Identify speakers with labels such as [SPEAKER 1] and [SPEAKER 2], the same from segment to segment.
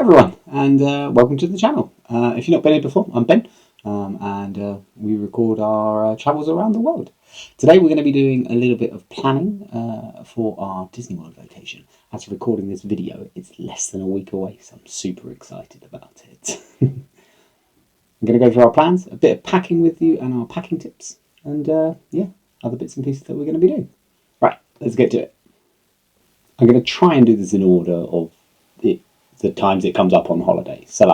[SPEAKER 1] everyone, and welcome to the channel. If you've not been here before, I'm Ben, and we record our travels around the world. Today we're going to be doing a little bit of planning for our Disney World vacation. As recording this video, it's less than a week away, so I'm super excited about it. I'm going to go through our plans, a bit of packing with you and our packing tips, and other bits and pieces that we're going to be doing. Right, let's get to it. I'm going to try and do this in order of the times it comes up on holiday. So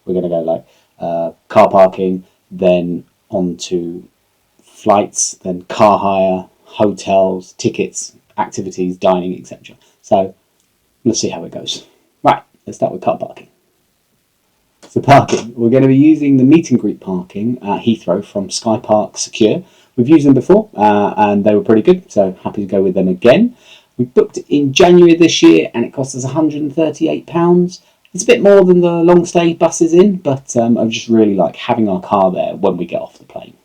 [SPEAKER 1] we're going to go car parking, then on to flights, then car hire, hotels, tickets, activities, dining, etc. So let's see how it goes. Right, let's start with car parking. So parking, we're going to be using the meet and greet parking at Heathrow from Sky Park Secure. We've used them before and they were pretty good, so happy to go with them again. We booked it in January this year and it cost us £138. It's a bit more than the long stay buses in, but I just really like having our car there when we get off the plane.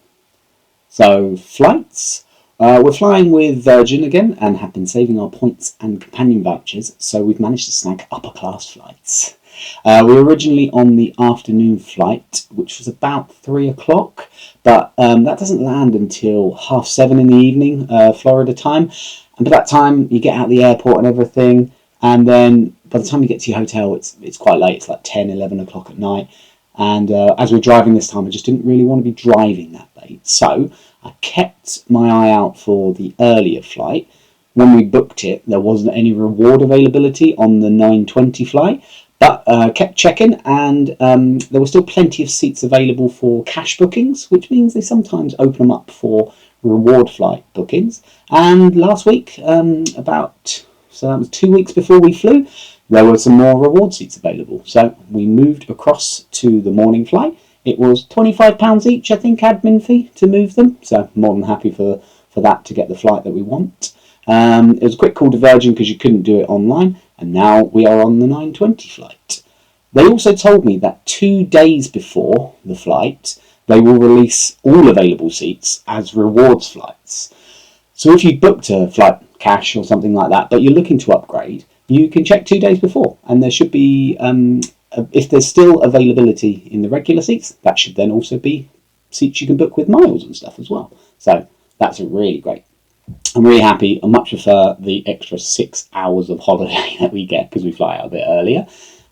[SPEAKER 1] So flights, we're flying with Virgin again and have been saving our points and companion vouchers, so we've managed to snag upper class flights. We were originally on the afternoon flight, which was about 3 o'clock, but that doesn't land until 7:30 in the evening, Florida time. And by that time, you get out of the airport and everything, and then by the time you get to your hotel, it's quite late. It's like 10, 11 o'clock at night. And as we're driving this time, I just didn't really want to be driving that late. So I kept my eye out for the earlier flight. When we booked it, there wasn't any reward availability on the 9:20 flight, but kept checking, and there were still plenty of seats available for cash bookings, which means they sometimes open them up for reward flight bookings. And last week, so that was 2 weeks before we flew, there were some more reward seats available. So we moved across to the morning flight. It was £25 each, I think, admin fee to move them. So more than happy for that to get the flight that we want. It was a quick call to Virgin because you couldn't do it online. And now we are on the 9:20 flight. They also told me that 2 days before the flight, they will release all available seats as rewards flights. So if you booked a flight cash or something like that, but you're looking to upgrade, you can check 2 days before, and there should be, if there's still availability in the regular seats, that should then also be seats you can book with miles and stuff as well. So that's really great. I'm really happy. I much prefer the extra 6 hours of holiday that we get because we fly out a bit earlier,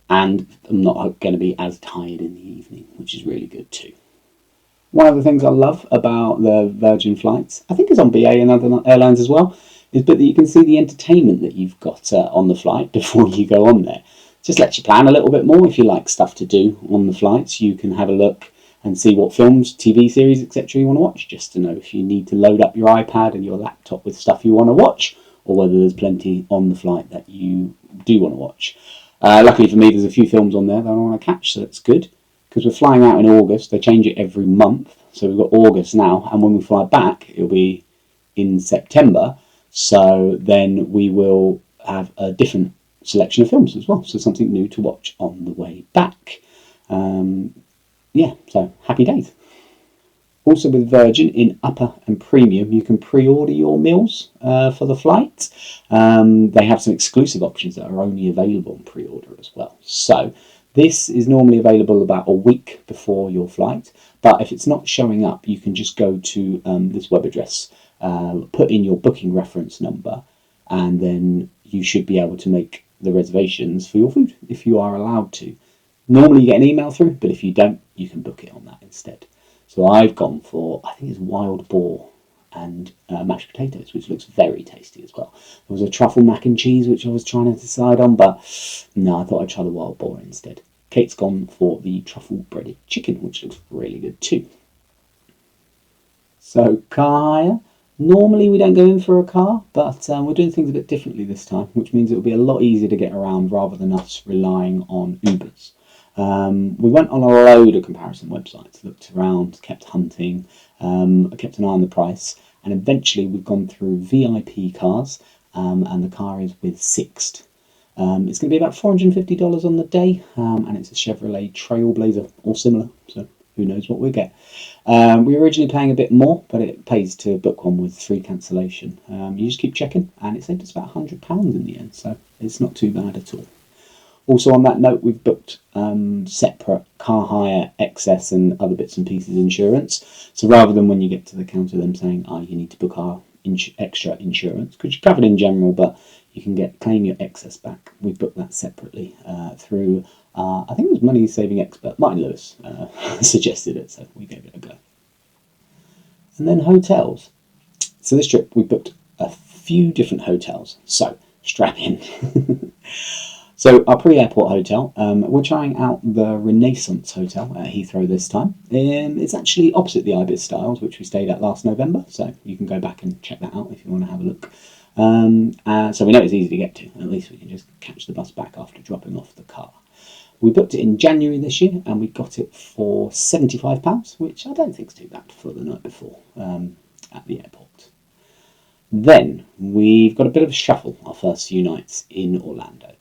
[SPEAKER 1] and I'm not going to be as tired in the evening, which is really good too. One of the things I love about the Virgin flights, I think it's on BA and other airlines as well, is that you can see the entertainment that you've got on the flight before you go on there. Just lets you plan a little bit more. If you like stuff to do on the flights, you can have a look and see what films, TV series, etc. you want to watch, just to know if you need to load up your iPad and your laptop with stuff you want to watch, or whether there's plenty on the flight that you do want to watch. Luckily for me, there's a few films on there that I want to catch, so that's good. Because we're flying out in August, they change it every month. So we've got August now, and when we fly back, it'll be in September. So then we will have a different selection of films as well. So something new to watch on the way back. So happy days. Also with Virgin, in Upper and Premium, you can pre-order your meals for the flight. They have some exclusive options that are only available on pre-order as well. So this is normally available about a week before your flight, but if it's not showing up, you can just go to this web address, put in your booking reference number, and then you should be able to make the reservations for your food if you are allowed to. Normally you get an email through, but if you don't, you can book it on that instead. So I've gone for, I think it's wild boar and mashed potatoes, which looks very tasty as well. There was a truffle mac and cheese, which I was trying to decide on, but no, I thought I'd try the wild boar instead. Kate's gone for the truffle breaded chicken, which looks really good too. So car hire. Normally we don't go in for a car, but we're doing things a bit differently this time, which means it'll be a lot easier to get around rather than us relying on Ubers. We went on a load of comparison websites, looked around, kept hunting, kept an eye on the price, and eventually we've gone through VIP cars, and the car is with Sixt. It's going to be about $450 on the day, and it's a Chevrolet Trailblazer or similar, so who knows what we'll get. We were originally paying a bit more, but it pays to book one with free cancellation. You just keep checking, and it saved us about £100 in the end, so it's not too bad at all. Also on that note, we've booked separate car hire, excess and other bits and pieces insurance. So rather than when you get to the counter them saying, oh, you need to book our extra insurance, because you're covered in general, but you can claim your excess back. We've booked that separately through, I think it was money saving expert, Martin Lewis suggested it, so we gave it a go. And then hotels. So this trip we booked a few different hotels, so strap in. So our pre-airport hotel, we're trying out the Renaissance Hotel at Heathrow this time. It's actually opposite the Ibis Styles, which we stayed at last November, so you can go back and check that out if you want to have a look. So we know it's easy to get to, at least we can just catch the bus back after dropping off the car. We booked it in January this year and we got it for £75, which I don't think is too bad for the night before at the airport. Then we've got a bit of a shuffle our first few nights in Orlando.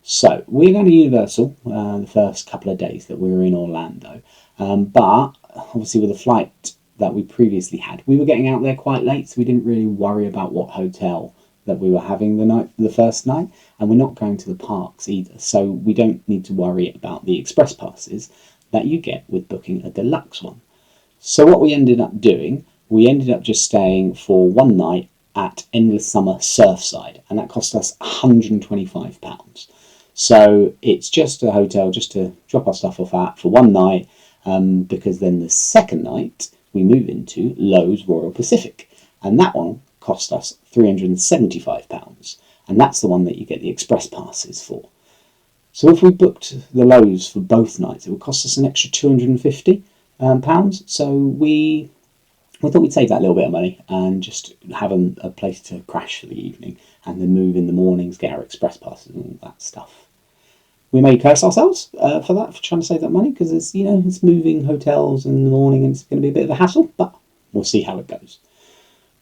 [SPEAKER 1] So we're going to Universal the first couple of days that we were in Orlando, but obviously with the flight that we previously had, we were getting out there quite late, so we didn't really worry about what hotel that we were having the first night, and we're not going to the parks either, so we don't need to worry about the express passes that you get with booking a deluxe one. So what we ended up doing, we ended up just staying for one night at Endless Summer Surfside, and that cost us £125. So it's just a hotel just to drop our stuff off at for one night, because then the second night we move into Lowe's Royal Pacific, and that one cost us £375, and that's the one that you get the express passes for. So if we booked the Lowe's for both nights, it would cost us an extra £250. So we thought we'd save that little bit of money and just have a place to crash for the evening, and then move in the mornings, get our express passes and all that stuff. We may curse ourselves for that, for trying to save that money, because it's moving hotels in the morning and it's going to be a bit of a hassle, but we'll see how it goes.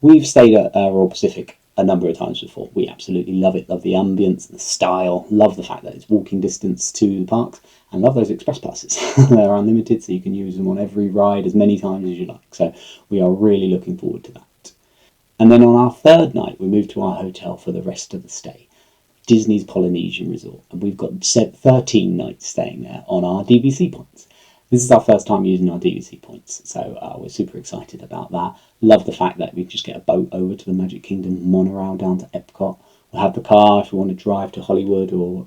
[SPEAKER 1] We've stayed at Royal Pacific a number of times before. We absolutely love it, love the ambience and the style, love the fact that it's walking distance to the parks, and love those express passes. They're unlimited, so you can use them on every ride as many times as you like. So we are really looking forward to that. And then on our third night, we moved to our hotel for the rest of the stay, Disney's Polynesian Resort, and we've got 13 nights staying there on our DVC points. This is our first time using our DVC points, so we're super excited about that. Love the fact that we just get a boat over to the Magic Kingdom, monorail down to Epcot. We'll have the car if we want to drive to Hollywood or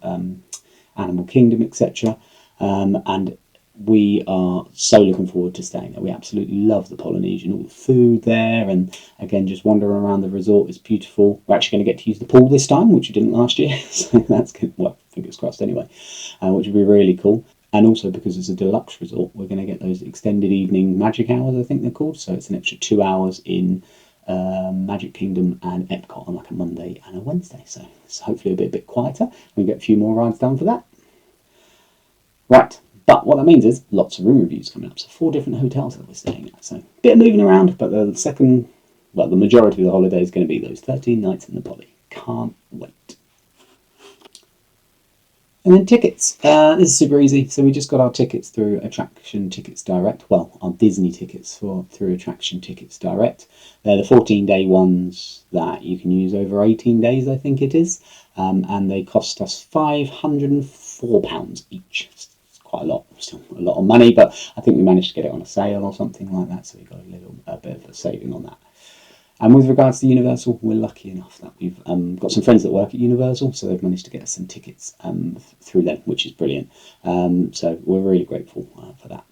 [SPEAKER 1] Animal Kingdom, etc. And we are so looking forward to staying there. We absolutely love the Polynesian, all the food there, and again, just wandering around the resort is beautiful. We're actually going to get to use the pool this time, which we didn't last year, so that's good. Well, fingers crossed anyway, which would be really cool. And also, because it's a deluxe resort, we're going to get those extended evening magic hours, I think they're called. So it's an extra 2 hours in Magic Kingdom and Epcot on like a Monday and a Wednesday. So it's hopefully a bit quieter. We get a few more rides done for that. Right, but what that means is lots of room reviews coming up. So 4 different hotels that we're staying at. So a bit of moving around, but the majority of the holiday is going to be those 13 nights in the Poly. Can't wait. And then tickets. This is super easy. So we just got our tickets through Attraction Tickets Direct. Well, our Disney tickets through Attraction Tickets Direct. They're the 14-day ones that you can use over 18 days, I think it is. And they cost us £504 each. It's quite a lot, still a lot of money, but I think we managed to get it on a sale or something like that. So we got a bit of a saving on that. And with regards to Universal, we're lucky enough that we've got some friends that work at Universal, so they've managed to get us some tickets through them, which is brilliant. So we're really grateful for that.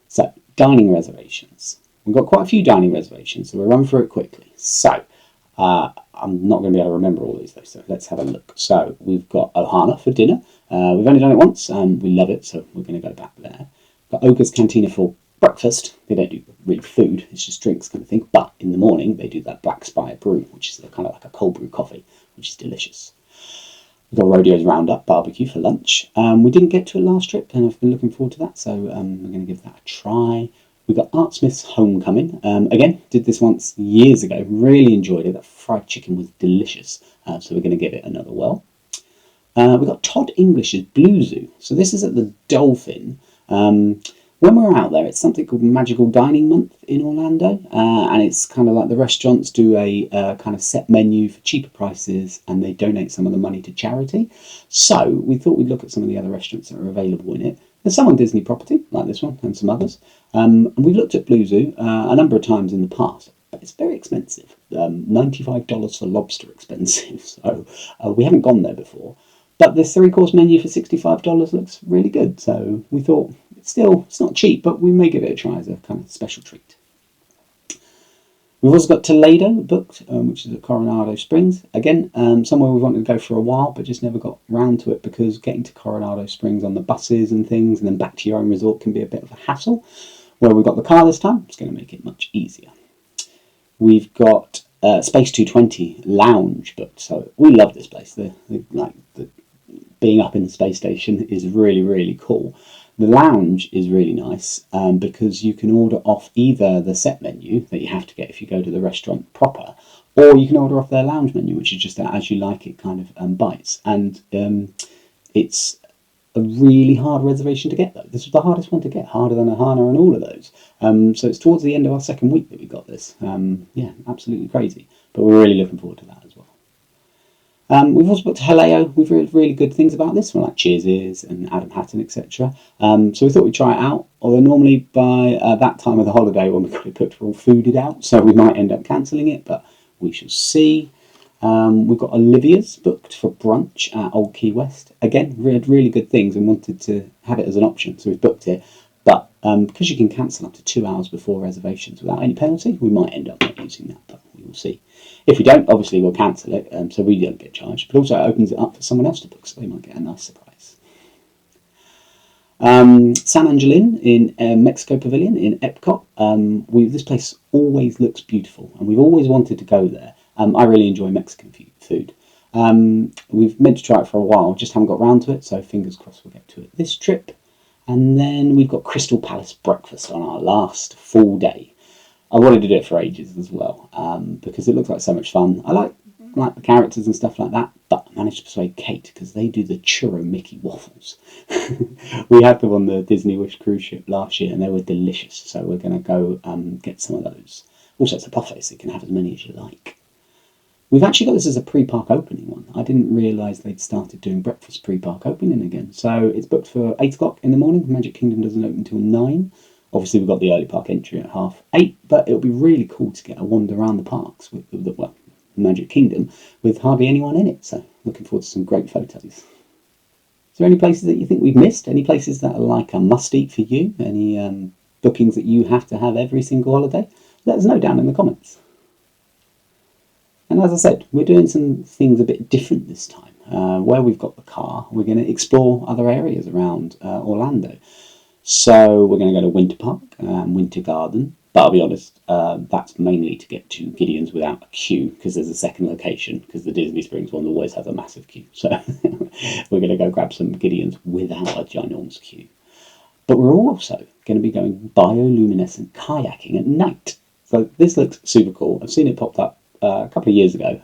[SPEAKER 1] So, dining reservations. We've got quite a few dining reservations, so we'll run through it quickly. So, I'm not going to be able to remember all these though, so let's have a look. So, we've got Ohana for dinner. We've only done it once, and we love it, so we're going to go back there. We've got Oga's Cantina for breakfast. They don't do really food, it's just drinks kind of thing, but in the morning they do that Black Spire brew, which is kind of like a cold brew coffee, which is delicious. We've got Rodeo's Roundup barbecue for lunch. We didn't get to it last trip, and I've been looking forward to that, so we're going to give that a try. We've got Art Smith's Homecoming. Again, did this once years ago, really enjoyed it. That fried chicken was delicious, so we're going to give it another whirl. We've got Todd English's Blue Zoo. So this is at the Dolphin. When we're out there, it's something called Magical Dining Month in Orlando, and it's kind of like the restaurants do a kind of set menu for cheaper prices, and they donate some of the money to charity. So we thought we'd look at some of the other restaurants that are available in it. There's some on Disney property, like this one, and some others. And we've looked at Blue Zoo a number of times in the past, but it's very expensive. $95 for lobster expensive, so we haven't gone there before. But this three-course menu for $65 looks really good, so we thought it's not cheap, but we may give it a try as a kind of special treat. We've also got Toledo booked, which is at Coronado Springs. Again, somewhere we've wanted to go for a while, but just never got round to it because getting to Coronado Springs on the buses and things, and then back to your own resort can be a bit of a hassle. Where we've got the car this time, it's going to make it much easier. We've got Space 220 Lounge booked, so we love this place. Being up in the space station is really, really cool. The lounge is really nice because you can order off either the set menu that you have to get if you go to the restaurant proper, or you can order off their lounge menu, which is just as you like it kind of bites. And it's a really hard reservation to get, though. This was the hardest one to get, harder than Ahana and all of those. So it's towards the end of our second week that we got this. Yeah, absolutely crazy. But we're really looking forward to that as well. We've also booked Haleo. We've heard really good things about this one, like Cheers and Adam Hatton, etc. So we thought we'd try it out. Although normally by that time of the holiday when we got it booked, we're all fooded out, so we might end up cancelling it, but we shall see. We've got Olivia's booked for brunch at Old Key West. Again, we had really good things and wanted to have it as an option, so we've booked it. But because you can cancel up to 2 hours before reservations without any penalty, we might end up not using that, but we will see. If we don't, obviously we'll cancel it, so we don't get charged. But also it opens it up for someone else to book, so they might get a nice surprise. San Angelin in Mexico Pavilion in Epcot. This place always looks beautiful, and we've always wanted to go there. I really enjoy Mexican food. We've meant to try it for a while, just haven't got round to it, so fingers crossed we'll get to it this trip. And then we've got Crystal Palace breakfast on our last full day. I wanted to do it for ages as well, because it looks like so much fun. I like the characters and stuff like that, but I managed to persuade Kate because they do the churro Mickey waffles. We had them on the Disney Wish cruise ship last year and they were delicious, so we're going to go get some of those. Also, it's a buffet, so you can have as many as you like. We've actually got this as a pre-park opening one. I didn't realise they'd started doing breakfast pre-park opening again. So it's booked for 8 o'clock in the morning. Magic Kingdom doesn't open until 9. Obviously, we've got the early park entry at 8:30, but it'll be really cool to get a wander around the parks with Magic Kingdom with hardly anyone in it. So looking forward to some great photos. Is there any places that you think we've missed? Any places that are like a must-eat for you? Any bookings that you have to have every single holiday? Let us know down in the comments. And as I said, we're doing some things a bit different this time. Where we've got the car, we're going to explore other areas around Orlando. So we're going to go to Winter Park and Winter Garden. But I'll be honest, that's mainly to get to Gideon's without a queue, because there's a second location, because the Disney Springs one always has a massive queue. So we're going to go grab some Gideon's without a ginormous queue. But we're also going to be going bioluminescent kayaking at night. So this looks super cool. I've seen it popped up a couple of years ago.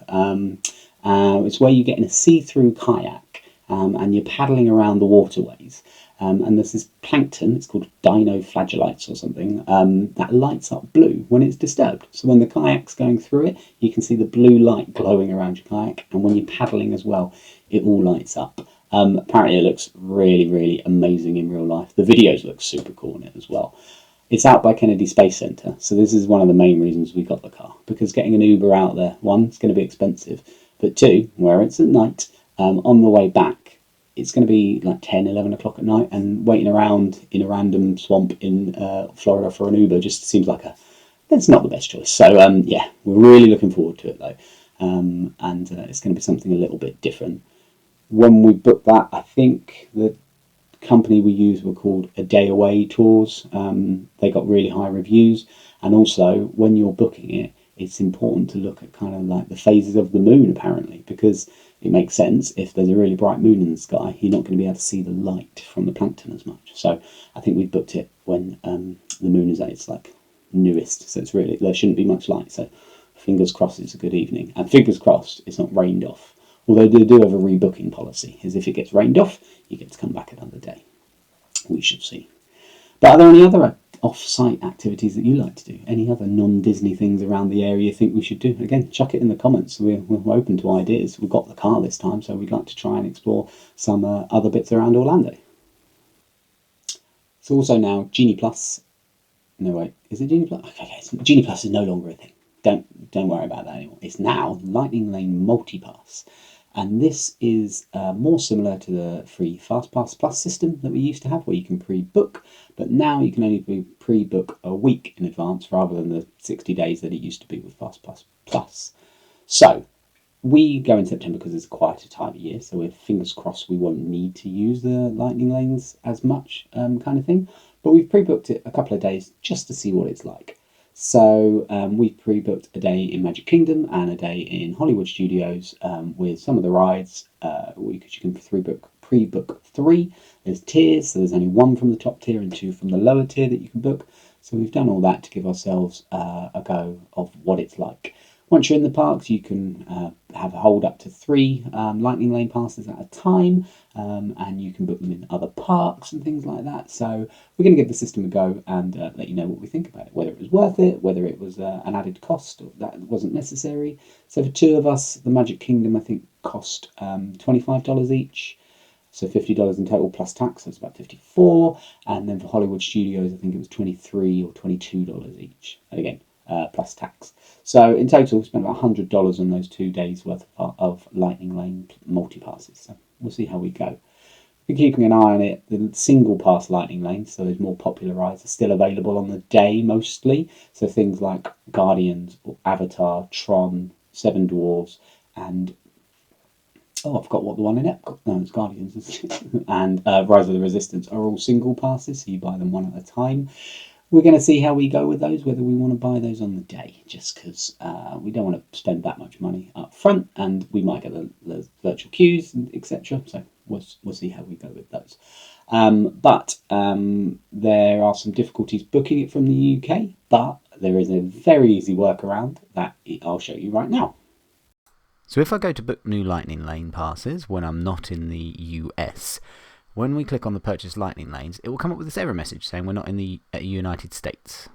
[SPEAKER 1] It's where you get in a see-through kayak and you're paddling around the waterways. And there's this plankton, it's called dinoflagellates or something, that lights up blue when it's disturbed. So when the kayak's going through it, you can see the blue light glowing around your kayak. And when you're paddling as well, it all lights up. Apparently it looks really, really amazing in real life. The videos look super cool in it as well. It's out by Kennedy Space Center, so this is one of the main reasons we got the car, because getting an Uber out there, one, it's going to be expensive, but two, where it's at night, on the way back, it's going to be like 10, 11 o'clock at night, and waiting around in a random swamp in Florida for an Uber just seems like it's not the best choice. So yeah, we're really looking forward to it though, and it's going to be something a little bit different. When we booked that, I think the company we used were called A Day Away Tours. They got really high reviews, and also when you're booking it, it's important to look at kind of like the phases of the moon, apparently, because it makes sense. If there's a really bright moon in the sky, you're not going to be able to see the light from the plankton as much. So I think we booked it when the moon is at its like newest, so there shouldn't be much light. So fingers crossed it's a good evening, and fingers crossed it's not rained off. Although they do have a rebooking policy, is if it gets rained off, you get to come back another day. We shall see. But are there any other off-site activities that you like to do? Any other non-Disney things around the area you think we should do? Again, chuck it in the comments. We're open to ideas. We've got the car this time, so we'd like to try and explore some other bits around Orlando. So also now Genie Plus. No, wait, is it Genie Plus? Okay, Genie Plus is no longer a thing. Don't worry about that anymore. It's now Lightning Lane Multipass. And this is more similar to the free FastPass Plus system that we used to have, where you can pre-book, but now you can only pre-book a week in advance rather than the 60 days that it used to be with FastPass Plus. So we go in September because it's quite a time of year, so we're fingers crossed we won't need to use the Lightning Lanes as much kind of thing. But we've pre-booked it a couple of days just to see what it's like. So we've pre-booked a day in Magic Kingdom and a day in Hollywood Studios with some of the rides. You can pre-book 3. There's tiers, so there's only 1 from the top tier and 2 from the lower tier that you can book. So we've done all that to give ourselves a go of what it's like. Once you're in the parks, you can have a hold up to 3 Lightning Lane passes at a time, and you can book them in other parks and things like that. So we're going to give the system a go and let you know what we think about it, whether it was worth it, whether it was an added cost or that wasn't necessary. So for 2 of us, the Magic Kingdom, I think, cost $25 each. So $50 in total plus tax, so it's about $54. And then for Hollywood Studios, I think it was $23 or $22 each. And again, plus tax. So in total, we spent about $100 on those 2 days worth of Lightning Lane multi-passes. So we'll see how we go. We're keeping an eye on it. The single pass Lightning Lanes, so those more popular rides, are still available on the day mostly. So things like Guardians, or Avatar, Tron, Seven Dwarfs, and I forgot what the one in Epcot. No, it's Guardians. And Rise of the Resistance are all single passes, so you buy them one at a time. We're going to see how we go with those, whether we want to buy those on the day, just because we don't want to spend that much money up front, and we might get the virtual queues, etc. So we'll see how we go with those. But there are some difficulties booking it from the UK, but there is a very easy workaround that I'll show you right now.
[SPEAKER 2] So if I go to book new Lightning Lane passes when I'm not in the US, when we click on the purchase Lightning Lanes, it will come up with this error message saying we're not in the United States.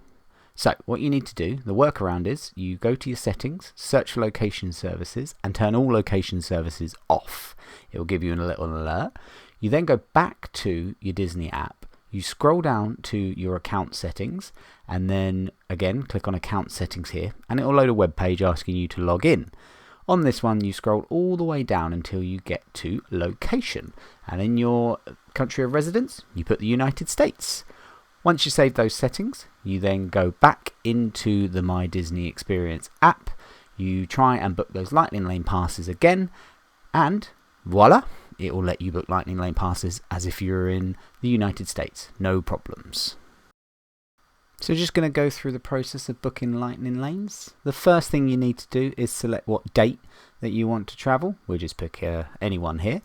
[SPEAKER 2] So what you need to do, the workaround is you go to your settings, search for location services, and turn all location services off. It will give you a little alert. You then go back to your Disney app. You scroll down to your account settings, and then again click on account settings here, and it will load a web page asking you to log in. On this one, you scroll all the way down until you get to location. And in your country of residence, you put the United States. Once you save those settings, you then go back into the My Disney Experience app. You try and book those Lightning Lane passes again. And voila, it will let you book Lightning Lane passes as if you're in the United States. No problems. So just going to go through the process of booking Lightning Lanes. The first thing you need to do is select what date that you want to travel. We'll just pick any one here.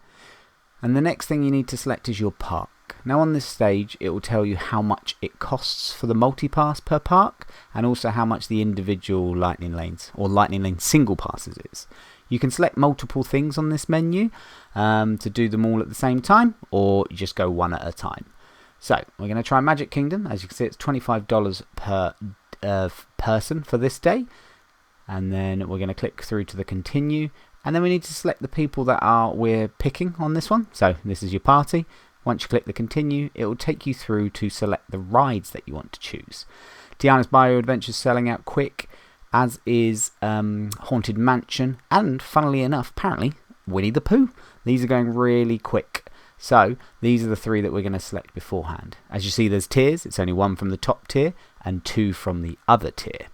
[SPEAKER 2] And the next thing you need to select is your park. Now on this stage, it will tell you how much it costs for the multi-pass per park, and also how much the individual Lightning Lanes or Lightning Lane single passes is. You can select multiple things on this menu to do them all at the same time, or you just go one at a time. So we're going to try Magic Kingdom. As you can see, it's $25 per person for this day. And then we're going to click through to the continue. And then we need to select the people that we're picking on this one. So this is your party. Once you click the continue, it will take you through to select the rides that you want to choose. Tiana's Bayou Adventure is selling out quick, as is Haunted Mansion. And funnily enough, apparently, Winnie the Pooh. These are going really quick. So these are the 3 that we're going to select beforehand. As you see, there's tiers. It's only 1 from the top tier and 2 from the other tier.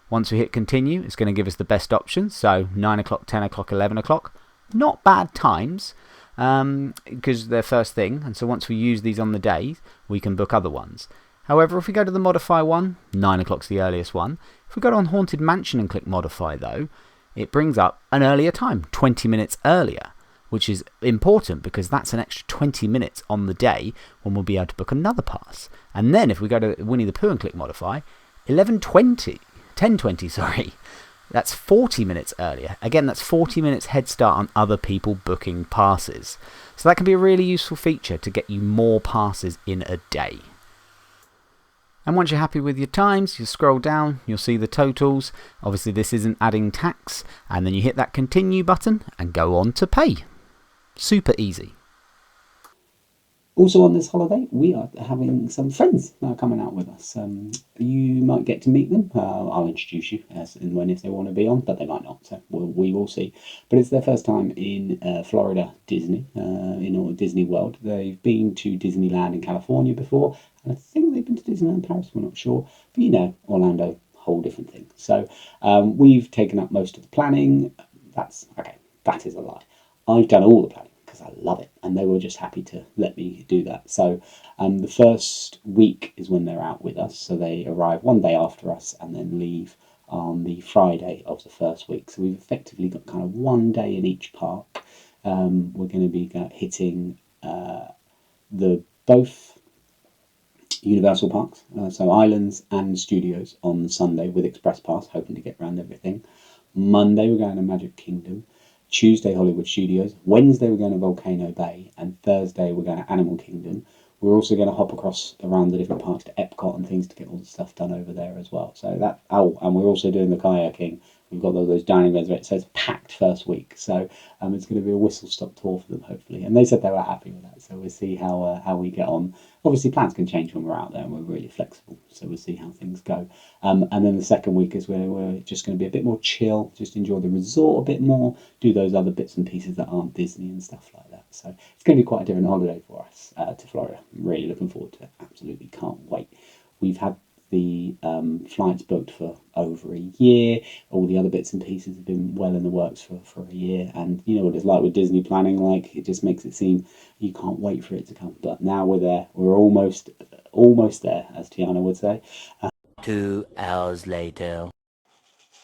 [SPEAKER 2] Once we hit continue, it's going to give us the best options. So 9 o'clock, 10 o'clock, 11 o'clock. Not bad times because they're first thing. And so once we use these on the day, we can book other ones. However, if we go to the modify one, 9 o'clock's the earliest one. If we go on Haunted Mansion and click modify though, it brings up an earlier time, 20 minutes earlier. Which is important because that's an extra 20 minutes on the day when we'll be able to book another pass. And then if we go to Winnie the Pooh and click modify, 10:20, sorry. That's 40 minutes earlier. Again, that's 40 minutes head start on other people booking passes. So that can be a really useful feature to get you more passes in a day. And once you're happy with your times, you scroll down, you'll see the totals. Obviously this isn't adding tax, and then you hit that continue button and go on to pay. Super easy.
[SPEAKER 1] Also on this holiday, we are having some friends that are coming out with us. You might get to meet them. I'll introduce you as and when if they want to be on, but they might not, so we will see. But it's their first time in Florida Disney, in Disney World. They've been to Disneyland in California before, and I think they've been to Disneyland Paris, we're not sure. But Orlando, whole different thing. So we've taken up most of the planning. That is a lie. I've done all the planning, because I love it, and they were just happy to let me do that. So the first week is when they're out with us, so they arrive one day after us and then leave on the Friday of the first week. So we've effectively got kind of one day in each park. We're going to be hitting both Universal parks, so Islands and Studios on the Sunday with Express Pass, hoping to get around everything. Monday we're going to Magic Kingdom. Tuesday, Hollywood Studios. Wednesday, we're going to Volcano Bay. And Thursday, we're going to Animal Kingdom. We're also going to hop across around the different parks to Epcot and things to get all the stuff done over there as well. So and we're also doing the kayaking. We've got all those dining reservations. So it's packed first week. So it's going to be a whistle-stop tour for them, hopefully. And they said they were happy with that. So we'll see how we get on. Obviously, plans can change when we're out there, and we're really flexible. So we'll see how things go. And then the second week is where we're just going to be a bit more chill, just enjoy the resort a bit more, do those other bits and pieces that aren't Disney and stuff like that. So it's going to be quite a different holiday for us to Florida. I'm really looking forward to it. Absolutely can't wait. We've had the flights booked for over a year. All the other bits and pieces have been well in the works for a year. And you know what it's like with Disney planning, like it just makes it seem you can't wait for it to come. But now we're there. We're almost there, as Tiana would say.
[SPEAKER 2] 2 hours later.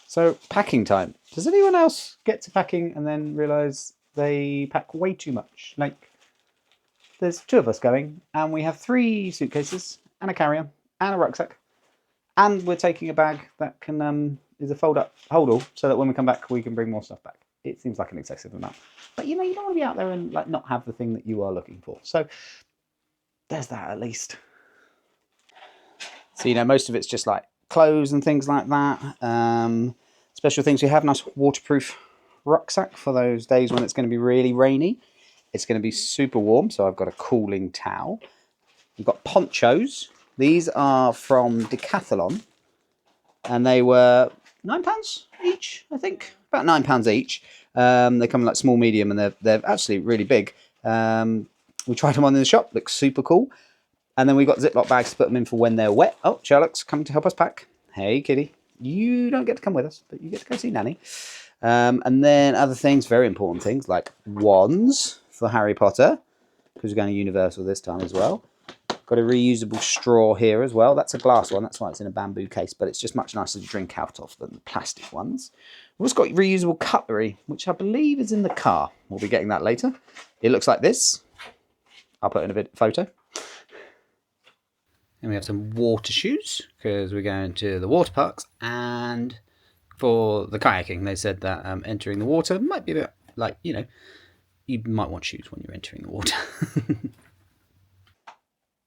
[SPEAKER 2] So packing time. Does anyone else get to packing and then realise they pack way too much? Like, there's 2 of us going, and we have 3 suitcases and a carry-on and a rucksack. And we're taking a bag that can is a fold-up hold-all, so that when we come back, we can bring more stuff back. It seems like an excessive amount. But, you don't want to be out there and not have the thing that you are looking for. So there's that at least. So, most of it's just like clothes and things like that. Special things we have, nice waterproof rucksack for those days when it's going to be really rainy. It's going to be super warm, so I've got a cooling towel. We've got ponchos. These are from Decathlon, and they were £9 each, I think. About £9 each. They come in like small, medium, and they're actually really big. We tried them on in the shop. Looks super cool. And then we've got Ziploc bags to put them in for when they're wet. Oh, Sherlock's coming to help us pack. Hey, kitty. You don't get to come with us, but you get to go see Nanny. And then other things, very important things, like wands for Harry Potter, because we're going to Universal this time as well. Got a reusable straw here as well. That's a glass one. That's why it's in a bamboo case, but it's just much nicer to drink out of than the plastic ones. We've also got reusable cutlery, which I believe is in the car. We'll be getting that later. It looks like this. I'll put in a photo. And we have some water shoes, because we're going to the water parks. And for the kayaking, they said that entering the water might be a bit like, you might want shoes when you're entering the water.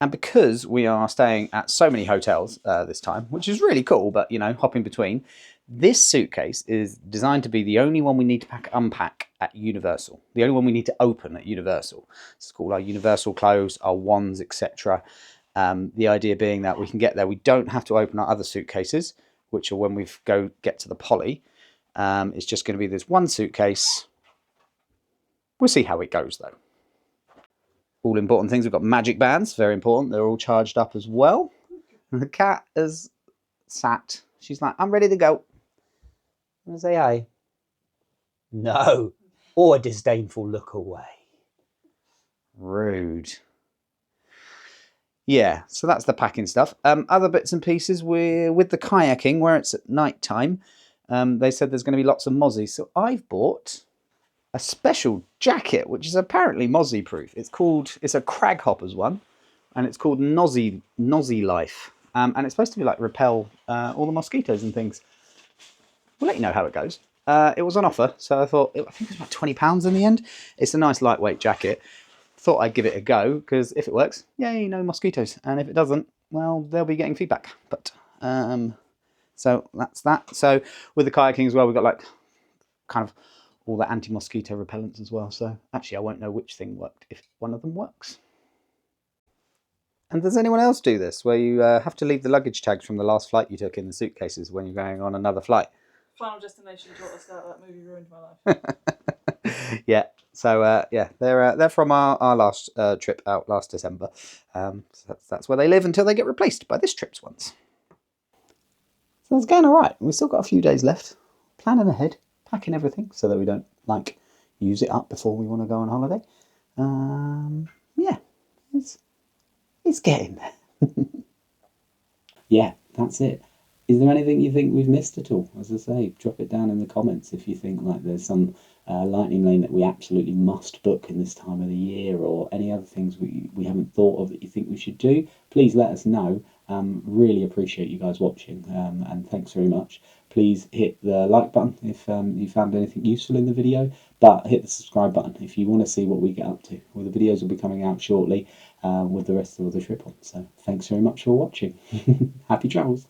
[SPEAKER 2] And because we are staying at so many hotels this time, which is really cool, but, hopping between, this suitcase is designed to be the only one we need to unpack at Universal. The only one we need to open at Universal. It's called our Universal clothes, our wands, etc. The idea being that we can get there. We don't have to open our other suitcases, which are when we get to the Poly. It's just going to be this one suitcase. We'll see how it goes, though. All important things. We've got magic bands, very important. They're all charged up as well. And the cat has sat. She's like, I'm ready to go. I'm going to say hi. No. Or a disdainful look away. Rude. Yeah, so that's the packing stuff. Other bits and pieces, we're with the kayaking, where it's at night time. They said there's going to be lots of mozzies. So I've bought a special jacket, which is apparently mozzie proof. It's a Crag Hoppers one, and it's called Nozzy Life. And it's supposed to be like repel all the mosquitoes and things. We'll let you know how it goes. It was on offer, so I thought, I think it was about £20 in the end. It's a nice lightweight jacket. Thought I'd give it a go, because if it works, yay, no mosquitoes. And if it doesn't,
[SPEAKER 1] well, they'll be getting feedback. But so that's that. So with the kayaking as well, we've got like kind of all the anti-mosquito repellents as well. So actually, I won't know which thing worked if one of them works. And does anyone else do this, where you have to leave the luggage tags from the last flight you took in the suitcases when you're going on another flight?
[SPEAKER 3] Final Destination taught us that movie ruined my life.
[SPEAKER 1] Yeah. So yeah, they're from our last trip out last December. So that's where they live until they get replaced by this trip's ones. So it's going all right. We've still got a few days left. Planning ahead, packing everything so that we don't like use it up before we want to go on holiday. Yeah, it's getting there. Yeah, that's it. Is there anything you think we've missed at all? As I say, drop it down in the comments if you think like there's some lightning lane that we absolutely must book in this time of the year, or any other things we haven't thought of that you think we should do. Please let us know. Really appreciate you guys watching, and thanks very much. Please hit the like button if you found anything useful in the video, but hit the subscribe button if you want to see what we get up to. Well, the videos will be coming out shortly with the rest of the trip on. So thanks very much for watching. Happy travels.